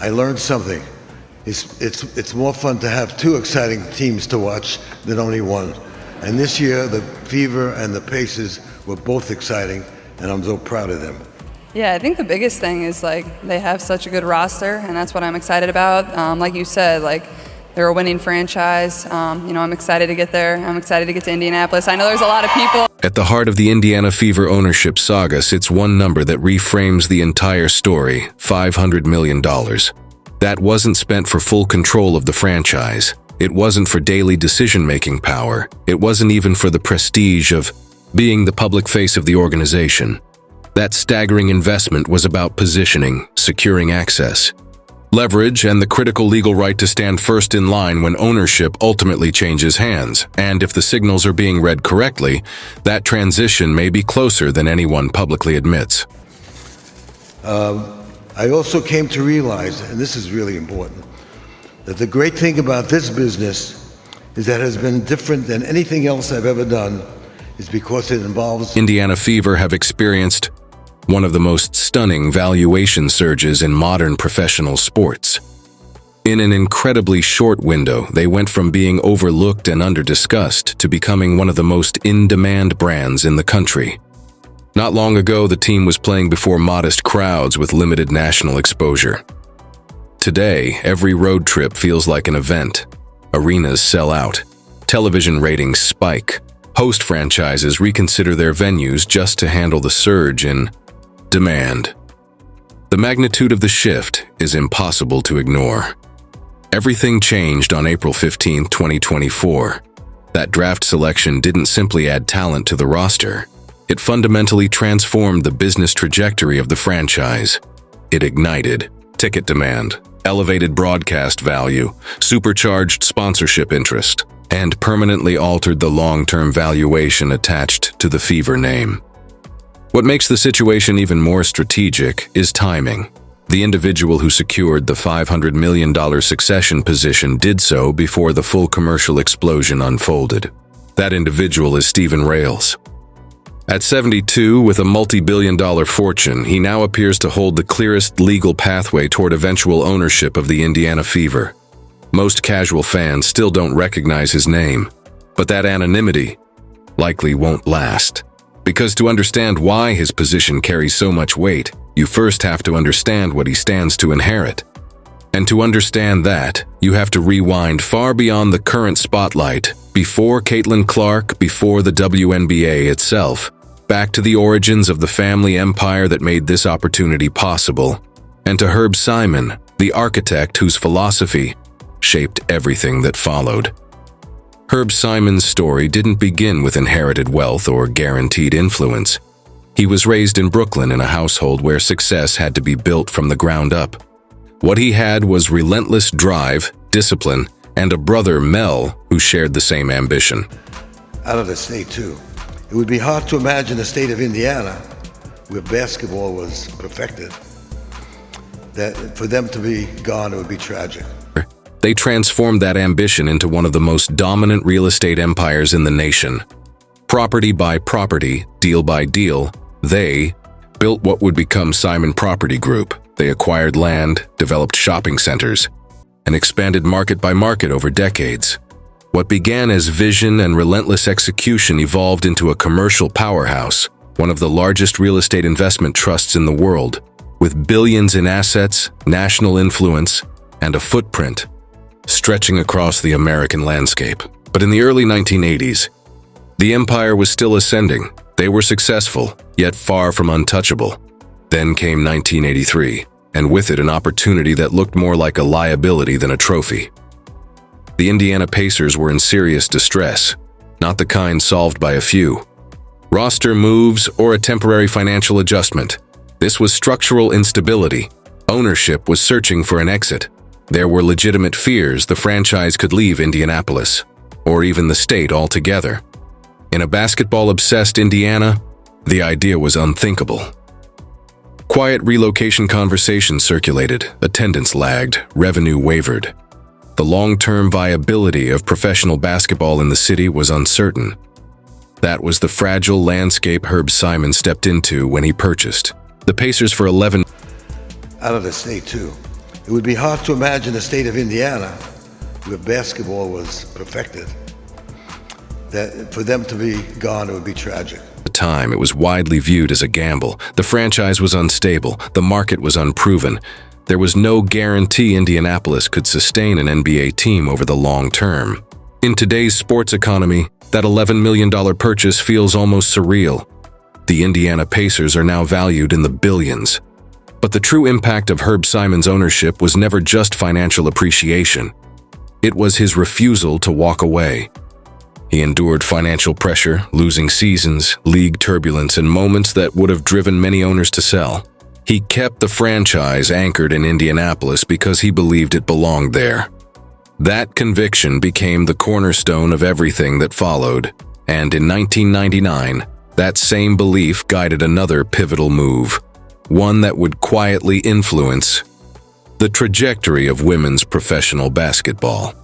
I learned something. It's more fun to have two exciting teams to watch than only one. And this year, the Fever and the Pacers were both exciting, and I'm so proud of them. Yeah, I think the biggest thing is they have such a good roster, and that's what I'm excited about. Like you said, they're a winning franchise. I'm excited to get there. I'm excited to get to Indianapolis. I know there's a lot of people. At the heart of the Indiana Fever ownership saga sits one number that reframes the entire story: $500 million. That wasn't spent for full control of the franchise. It wasn't for daily decision-making power. It wasn't even for the prestige of being the public face of the organization. That staggering investment was about positioning, securing access, leverage, and the critical legal right to stand first in line when ownership ultimately changes hands. And if the signals are being read correctly, that transition may be closer than anyone publicly admits. I also came to realize, and this is really important, that the great thing about this business is that it has been different than anything else I've ever done, is because it involves... Indiana Fever have experienced one of the most stunning valuation surges in modern professional sports. In an incredibly short window, they went from being overlooked and under-discussed to becoming one of the most in-demand brands in the country. Not long ago, the team was playing before modest crowds with limited national exposure. Today, every road trip feels like an event. Arenas sell out. Television ratings spike. Host franchises reconsider their venues just to handle the surge in demand. The magnitude of the shift is impossible to ignore. Everything changed on April 15, 2024. That draft selection didn't simply add talent to the roster. It fundamentally transformed the business trajectory of the franchise. It ignited ticket demand, elevated broadcast value, supercharged sponsorship interest, and permanently altered the long-term valuation attached to the Fever name. What makes the situation even more strategic is timing. The individual who secured the $500 million succession position did so before the full commercial explosion unfolded. That individual is Stephen Rales. At 72, with a multi-billion-dollar fortune, he now appears to hold the clearest legal pathway toward eventual ownership of the Indiana Fever. Most casual fans still don't recognize his name, but that anonymity likely won't last. Because to understand why his position carries so much weight, you first have to understand what he stands to inherit. And to understand that, you have to rewind far beyond the current spotlight, before Caitlin Clark, before the WNBA itself, back to the origins of the family empire that made this opportunity possible, and to Herb Simon, the architect whose philosophy shaped everything that followed. Herb Simon's story didn't begin with inherited wealth or guaranteed influence. He was raised in Brooklyn in a household where success had to be built from the ground up. What he had was relentless drive, discipline, and a brother, Mel, who shared the same ambition. Out of the state, too. It would be hard to imagine the state of Indiana, where basketball was perfected, that for them to be gone, it would be tragic. They transformed that ambition into one of the most dominant real estate empires in the nation. Property by property, deal by deal, they built what would become Simon Property Group. They acquired land, developed shopping centers, and expanded market by market over decades. What began as vision and relentless execution evolved into a commercial powerhouse, one of the largest real estate investment trusts in the world, with billions in assets, national influence, and a footprint stretching across the American landscape. But in the early 1980s, the empire was still ascending. They were successful, yet far from untouchable. Then came 1983, and with it an opportunity that looked more like a liability than a trophy. The Indiana Pacers were in serious distress, not the kind solved by a few. Roster moves or a temporary financial adjustment. This was structural instability. Ownership was searching for an exit. There were legitimate fears the franchise could leave Indianapolis, or even the state altogether. In a basketball-obsessed Indiana, the idea was unthinkable. Quiet relocation conversations circulated, attendance lagged, revenue wavered. The long-term viability of professional basketball in the city was uncertain. That was the fragile landscape Herb Simon stepped into when he purchased the Pacers for $11 out of the state, too. It would be hard to imagine the state of Indiana, where basketball was perfected, that for them to be gone, it would be tragic. At the time, it was widely viewed as a gamble. The franchise was unstable. The market was unproven. There was no guarantee Indianapolis could sustain an NBA team over the long term. In today's sports economy, that $11 million purchase feels almost surreal. The Indiana Pacers are now valued in the billions. But the true impact of Herb Simon's ownership was never just financial appreciation. It was his refusal to walk away. He endured financial pressure, losing seasons, league turbulence, and moments that would have driven many owners to sell. He kept the franchise anchored in Indianapolis because he believed it belonged there. That conviction became the cornerstone of everything that followed, and in 1999, that same belief guided another pivotal move, one that would quietly influence the trajectory of women's professional basketball.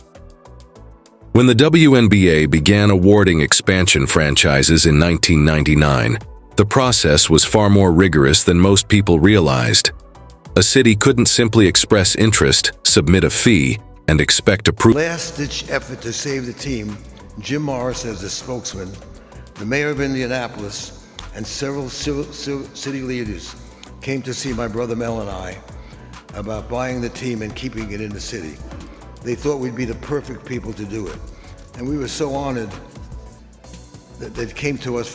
When the WNBA began awarding expansion franchises in 1999, the process was far more rigorous than most people realized. A city couldn't simply express interest, submit a fee, and expect approval. Last-ditch effort to save the team, Jim Morris as the spokesman, the mayor of Indianapolis, and several city leaders came to see my brother Mel and I about buying the team and keeping it in the city. They thought we'd be the perfect people to do it. And we were so honored that they came to us.